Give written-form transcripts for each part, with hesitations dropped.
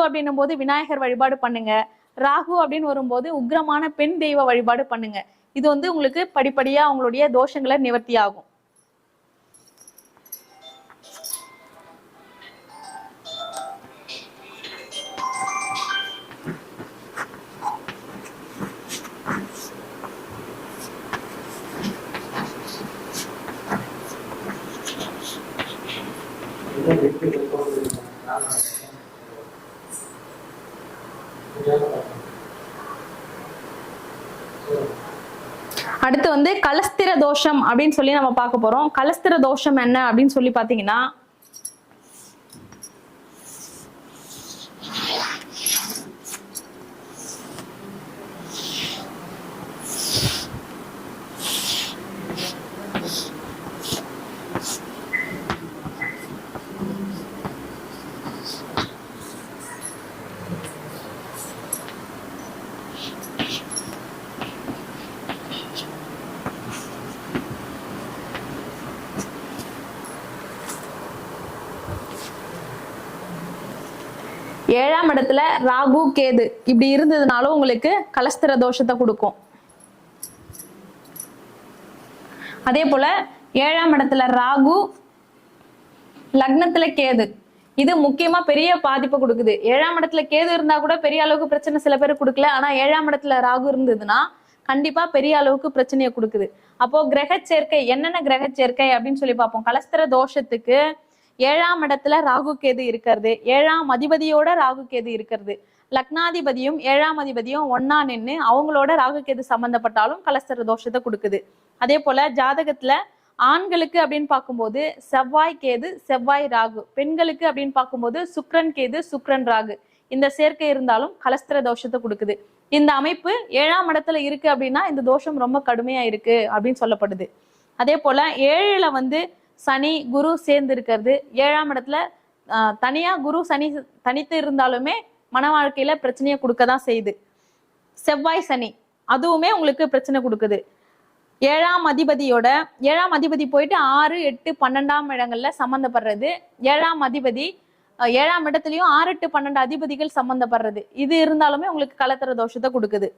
அப்படின்னும் போது விநாயகர் வழிபாடு பண்ணுங்க. ராகு அப்படின்னு வரும்போது உக்ரமான பெண் தெய்வ வழிபாடு பண்ணுங்க. இது வந்து உங்களுக்கு படிப்படியா உங்களுடைய தோஷங்களை நிவர்த்தி ஆகும். அடுத்து வந்து கலஸ்திர தோஷம் அப்படின்னு சொல்லி நம்ம பார்க்க போறோம். கலஸ்திர தோஷம் என்ன அப்படின்னு சொல்லி பாத்தீங்கன்னா, ஏழாம் இடத்துல ராகு கேது இப்படி இருந்ததுனாலும் உங்களுக்கு கலஸ்திர தோஷத்தை கொடுக்கும். அதே போல ஏழாம் இடத்துல ராகு லக்னத்துல கேது, இது முக்கியமா பெரிய பாதிப்பை கொடுக்குது. ஏழாம் இடத்துல கேது இருந்தா கூட பெரிய அளவுக்கு பிரச்சனை சில பேருக்கு கொடுக்கல. ஆனா ஏழாம் இடத்துல ராகு இருந்ததுன்னா கண்டிப்பா பெரிய அளவுக்கு பிரச்சனையை கொடுக்குது. அப்போ கிரக சேர்க்கை, என்னென்ன கிரக சேர்க்கை அப்படின்னு சொல்லி பார்ப்போம். கலஸ்திர தோஷத்துக்கு ஏழாம் இடத்துல ராகு கேது இருக்கிறது, ஏழாம் அதிபதியோட ராகு கேது இருக்கிறது, லக்னாதிபதியும் ஏழாம் அதிபதியும் ஒன்னா நின்று அவங்களோட ராகு கேது சம்பந்தப்பட்டாலும் கலஸ்திர தோஷத்தை கொடுக்குது. அதே போல ஜாதகத்துல ஆண்களுக்கு அப்படின்னு பார்க்கும்போது செவ்வாய் கேது செவ்வாய் ராகு, பெண்களுக்கு அப்படின்னு பார்க்கும்போது சுக்ரன் கேது சுக்ரன் ராகு, இந்த சேர்க்கை இருந்தாலும் கலஸ்திர தோஷத்தை கொடுக்குது. இந்த அமைப்பு ஏழாம் இடத்துல இருக்கு அப்படின்னா இந்த தோஷம் ரொம்ப கடுமையா இருக்கு அப்படின்னு சொல்லப்படுது. அதே போல ஏழுல வந்து சனி குரு சேர்ந்து இருக்கிறது, ஏழாம் இடத்துல தனியா குரு சனி தனித்து இருந்தாலுமே மன வாழ்க்கையில பிரச்சனையை கொடுக்கதான் செய்யுது. செவ்வாய் சனி அதுவுமே உங்களுக்கு பிரச்சனை கொடுக்குது. ஏழாம் அதிபதி போயிட்டு 6, 8, 12ஆம் இடங்கள்ல சம்பந்தப்படுறது, ஏழாம் அதிபதி ஏழாம் இடத்துலயும் 6, 8, 12 அதிபதிகள் சம்பந்தப்படுறது, இது இருந்தாலுமே உங்களுக்கு கலத்திர தோஷத்தை கொடுக்குது.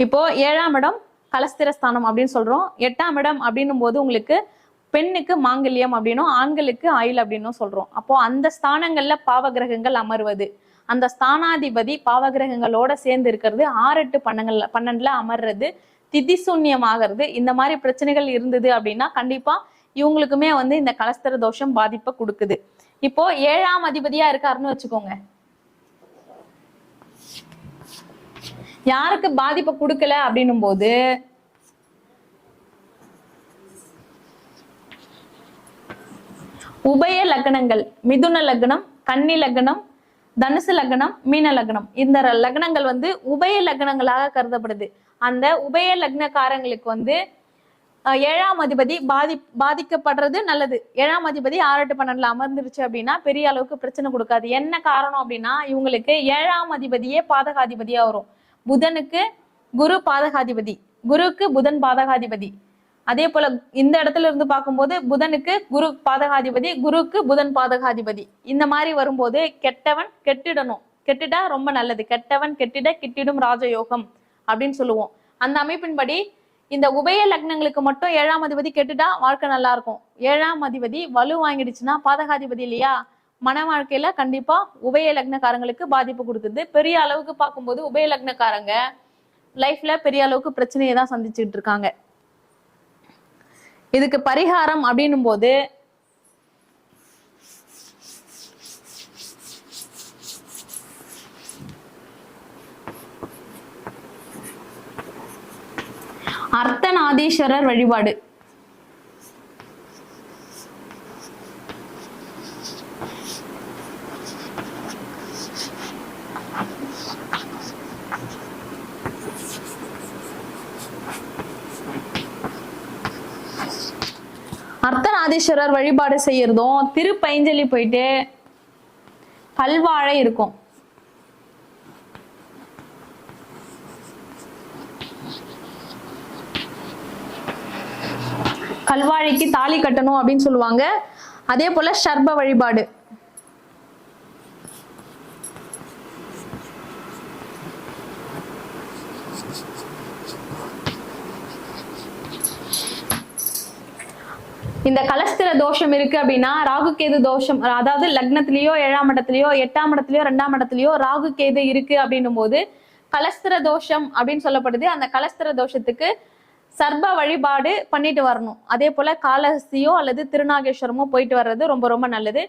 இப்போ ஏழாம் இடம் கலஸ்திரஸ்தானம் அப்படின்னு சொல்றோம். 8ஆம் இடம் அப்படின்னும் போது உங்களுக்கு பெண்ணுக்கு மாங்கல்யம் அப்படின்னும் ஆண்களுக்கு ஆயுள் அப்படின்னும் சொல்றோம். அப்போ அந்த ஸ்தானங்கள்ல பாவகிரகங்கள் அமர்வது, அந்த ஸ்தானாதிபதி பாவகிரகங்களோட சேர்ந்து இருக்கிறது, 6, 8, 12ல அமர்றது, திதி சூன்யமாகிறது, இந்த மாதிரி பிரச்சனைகள் இருந்தது அப்படின்னா கண்டிப்பா இவங்களுக்குமே வந்து இந்த கலஸ்திர தோஷம் பாதிப்பை கொடுக்குது. இப்போ 7ஆம் அதிபதியா இருக்காருன்னு வச்சுக்கோங்க, யாருக்கு பாதிப்பை கொடுக்கல அப்படின்னும் போது உபய லக்னங்கள், மிதுன லக்னம், கன்னி லக்னம், தனுசு லக்னம், மீன லக்னம், இந்த லக்னங்கள் வந்து உபய லக்னங்களாக கருதப்படுது. அந்த உபய லக்னக்காரங்களுக்கு வந்து 7ஆம் அதிபதி பாதிக்கப்படுறது நல்லது. 7ஆம் அதிபதி 6, 8, 12ல அமர்ந்துருச்சு அப்படின்னா பெரிய அளவுக்கு பிரச்சனை கொடுக்காது. என்ன காரணம் அப்படின்னா இவங்களுக்கு 7ஆம் அதிபதியே பாதகாதிபதியா வரும். புதனுக்கு குரு பாதகாதிபதி, குருக்கு புதன் பாதகாதிபதி. அதே போல இந்த இடத்துல இருந்து பார்க்கும்போது புதனுக்கு குரு பாதகாதிபதி, குருக்கு புதன் பாதகாதிபதி. இந்த மாதிரி வரும்போது கெட்டவன் கெட்டிடணும், கெட்டிடா ரொம்ப நல்லது, கெட்டவன் கெட்டிட கிட்டிடும் ராஜயோகம் அப்படின்னு சொல்லுவோம். அந்த அமைப்பின்படி இந்த உபய லக்னங்களுக்கு மட்டும் 7ஆம் அதிபதி கெட்டுட்டா வாழ்க்கை நல்லா இருக்கும். 7ஆம் அதிபதி வலு வாங்கிடுச்சுன்னா பாதகாதிபதி இல்லையா, மன வாழ்க்கையில கண்டிப்பா உபய லக்னக்காரங்களுக்கு பாதிப்பு கொடுக்குது. பெரிய அளவுக்கு பார்க்கும்போது உபய லக்னக்காரங்க லைஃப்ல பெரிய அளவுக்கு பிரச்சனையை தான் சந்திச்சுட்டு இருக்காங்க. இதுக்கு பரிகாரம் அப்படின்னும் போது அர்த்தநாதீஸ்வரர் வழிபாடு. அர்த்தநாதீஸ்வரர் வழிபாடு செய்யறதும், திருப்பைஞ்சலி போயிட்டு கல்வாழை இருக்கும், கல்வாழைக்கு தாலி கட்டணும் அப்படின்னு சொல்லுவாங்க. அதே போல சர்ப வழிபாடு, இந்த கலஸ்திர தோஷம் இருக்கு அப்படின்னா ராகு கேது தோஷம், அதாவது லக்னத்திலேயோ 7ஆம் இடத்துலயோ 8ஆம் இடத்துலயோ 2ஆம் இடத்துலயோ ராகு கேது இருக்கு அப்படின்னும் போது கலஸ்திர தோஷம் அப்படின்னு சொல்லப்படுது. அந்த கலஸ்திர தோஷத்துக்கு சர்ப வழிபாடு பண்ணிட்டு வரணும். அதே போல காலஹஸ்தியோ அல்லது திருநாகேஸ்வரமோ போயிட்டு வர்றது ரொம்ப ரொம்ப நல்லது.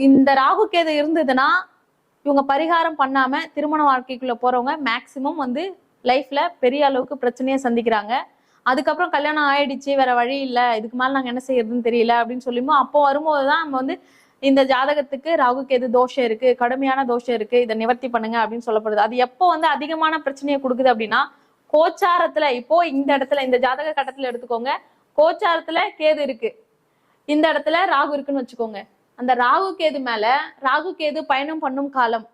இந்த ராகு கேது இருந்ததுன்னா இவங்க பரிகாரம் பண்ணாம திருமண வாழ்க்கைக்குள்ள போறவங்க மேக்சிமம் லைஃப்ல பெரிய அளவுக்கு பிரச்சனையை சந்திக்கிறாங்க. அதுக்கப்புறம் கல்யாணம் ஆயிடுச்சு, வேற வழி இல்லை, இதுக்கு மேல நாங்க என்ன செய்யறதுன்னு தெரியல அப்படின்னு சொல்லிமோ அப்போ வரும்போதுதான் நம்ம இந்த ஜாதகத்துக்கு ராகு கேது தோஷம் இருக்கு, கடுமையான தோஷம் இருக்கு, இதை நிவர்த்தி பண்ணுங்க அப்படின்னு சொல்லப்படுது. அது எப்போ அதிகமான பிரச்சனையை கொடுக்குது அப்படின்னா கோச்சாரத்துல, இப்போ இந்த இடத்துல இந்த ஜாதக கட்டத்துல எடுத்துக்கோங்க, கோச்சாரத்துல கேது இருக்கு, இந்த இடத்துல ராகு இருக்குன்னு வச்சுக்கோங்க. அந்த ராகு கேது மேல ராகு கேது பயணம் பண்ணும் காலம்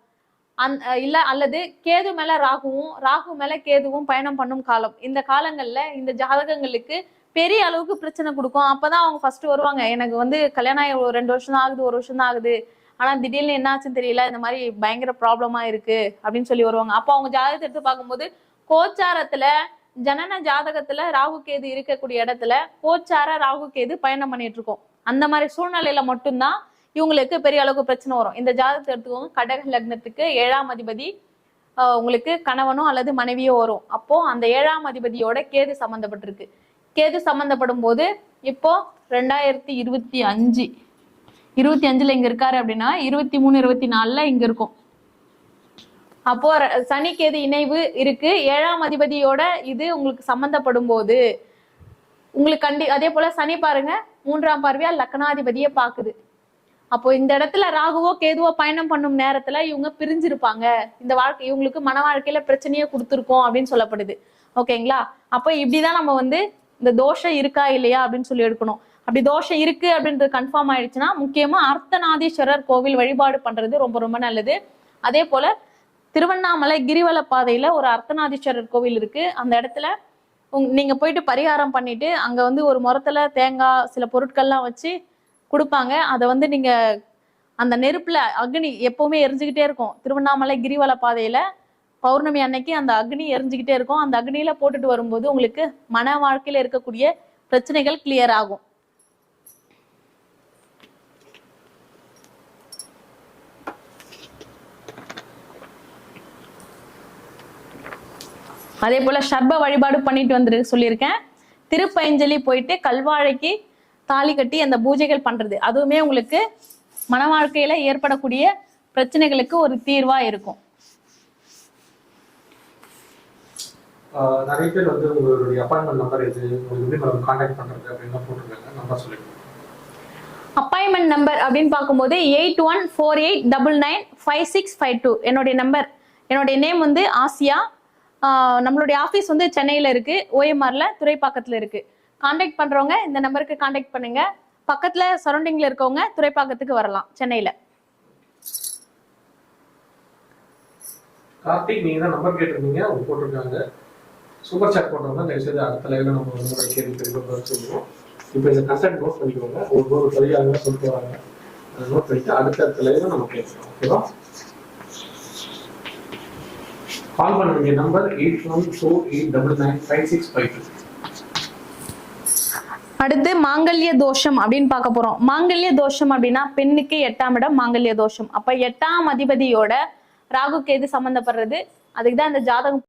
இல்ல அல்லது கேது மேல ராகுவும் ராகு மேல கேதுவும் பயணம் பண்ணும் காலம், இந்த காலங்கள்ல இந்த ஜாதகங்களுக்கு பெரிய அளவுக்கு பிரச்சனை கொடுக்கும். அப்பதான் அவங்க ஃபர்ஸ்ட் வருவாங்க, எனக்கு கல்யாணம் ஆகி 2 வருஷம் தான் ஆகுது, 1 வருஷம் தான் ஆகுது, ஆனா திடீர்னு என்ன ஆச்சுன்னு தெரியல, இந்த மாதிரி பயங்கர ப்ராப்ளமா இருக்கு அப்படின்னு சொல்லி வருவாங்க. அப்போ அவங்க ஜாதகத்தை எடுத்து பார்க்கும்போது கோச்சாரத்துல ஜனன ஜாதகத்துல ராகு கேது இருக்கக்கூடிய இடத்துல கோச்சார ராகு கேது பயணம் பண்ணிட்டு இருக்கோம். அந்த மாதிரி சூழ்நிலையில மட்டும்தான் இவங்களுக்கு பெரிய அளவுக்கு பிரச்சனை வரும். இந்த ஜாதகத்தை எடுத்துக்கோங்க, கடக லக்னத்துக்கு 7ஆம் அதிபதி உங்களுக்கு கணவனோ அல்லது மனைவியோ வரும். அப்போ அந்த 7ஆம் அதிபதியோட கேது சம்பந்தப்பட்டிருக்கு. கேது சம்பந்தப்படும் போது இப்போ 2025 இங்க இருக்காரு அப்படின்னா 23 24 இங்க இருக்கும். அப்போ சனி கேது இணைவு இருக்கு, 7ஆம் அதிபதியோட இது உங்களுக்கு சம்பந்தப்படும் போது உங்களுக்கு அதே போல சனி பாருங்க 3ஆம் பார்வையா லக்னாதிபதியை பாக்குது. அப்போ இந்த இடத்துல ராகுவோ கேதுவோ பயணம் பண்ணும் நேரத்துல இவங்க பிரிஞ்சிருப்பாங்க, இந்த வாழ்க்கை இவங்களுக்கு மன வாழ்க்கையில பிரச்சனையே கொடுத்துருக்கோம் அப்படின்னு சொல்லப்படுது. ஓகேங்களா? அப்போ இப்படிதான் நம்ம இந்த தோஷம் இருக்கா இல்லையா அப்படின்னு சொல்லி எடுக்கணும். அப்படி தோஷம் இருக்கு அப்படின்றது கன்ஃபார்ம் ஆயிடுச்சுன்னா முக்கியமா அர்த்தநாதீஸ்வரர் கோவில் வழிபாடு பண்றது ரொம்ப ரொம்ப நல்லது. அதே போல திருவண்ணாமலை கிரிவல பாதையில ஒரு அர்த்தநாதீஸ்வரர் கோவில் இருக்கு. அந்த இடத்துல நீங்க போயிட்டு பரிகாரம் பண்ணிட்டு அங்க ஒரு முறத்துல தேங்காய் சில பொருட்கள்லாம் வச்சு கொடுப்பாங்க. அதை நீங்க அந்த நெருப்புல அக்னி எப்பவுமே எரிஞ்சுக்கிட்டே இருக்கும். திருவண்ணாமலை கிரிவல பாதையில பௌர்ணமி அன்னைக்கு அந்த அக்னி எரிஞ்சுக்கிட்டே இருக்கும். அந்த அக்னியில போட்டுட்டு வரும்போது உங்களுக்கு மன வாழ்க்கையில இருக்கக்கூடிய பிரச்சனைகள் கிளியர் ஆகும். அதே போல சர்ப வழிபாடு பண்ணிட்டு சொல்லியிருக்கேன். திருப்பயஞ்சலி போயிட்டு கல்வாழைக்கு தாலி கட்டி அந்த பூஜைகள் பண்றது அதுவுமே உங்களுக்கு மன வாழ்க்கையில ஏற்படக்கூடிய பிரச்சனைகளுக்கு ஒரு தீர்வா இருக்கும். நிறைய பேர் உங்களுடைய அப்பாயின்மெண்ட் நம்பர் எது, உங்களுக்கு கான்டாக்ட் பண்றது அப்படின்னு போட்டுருக்காங்க, நம்பர் சொல்லுங்க. அப்பாயின்மெண்ட் நம்பர் அப்படின்னு பார்க்கும்போது 8148995652 என்னுடைய நம்பர். என்னுடைய நேம் ஆசியா. நம்மளுடைய ஆஃபீஸ் சென்னையில இருக்கு, ஓஎம்ஆர்ல துறைப்பாக்கத்துல இருக்கு. கான்டாக்ட் பண்றவங்க இந்த நம்பருக்கு கான்டாக்ட் பண்ணுங்க. பக்கத்துல சரௌண்டிங்ல இருக்கவங்க துறைப்பாக்கத்துக்கு வரலாம் சென்னையில. கார்த்திக், நீங்க தான் நம்பர் கேட்டிருந்தீங்க, அவங்க போட்டிருக்காங்க. சூப்பர் சாட் போட்டவங்க தயவுசெய்து அடுத்த லைவ்ல நம்ம உங்களோட கேள்வி பதில் சொல்லுவோம். இப்போ இந்த கன்செப்ட் நோட் பண்ணிக்கோங்க, ஒவ்வொரு பதிலாக சொல்லிட்டு வராங்க, அதை நோட் பண்ணிட்டு அடுத்த லைவ்ல நம்ம கேட்கலாம். ஓகேவா? கால் பண்ண வேண்டிய நம்பர் 8148995652. அடுத்து மாங்கல்ய தோஷம் அப்படின்னு பார்க்க போறோம். மாங்கல்ய தோஷம் அப்படின்னா பெண்ணுக்கு 8ஆம் இடம் மாங்கல்ய தோஷம். அப்ப 8ஆம் அதிபதியோட ராகு கேது சம்பந்தப்படுறது. அதுக்குதான் இந்த ஜாதகம்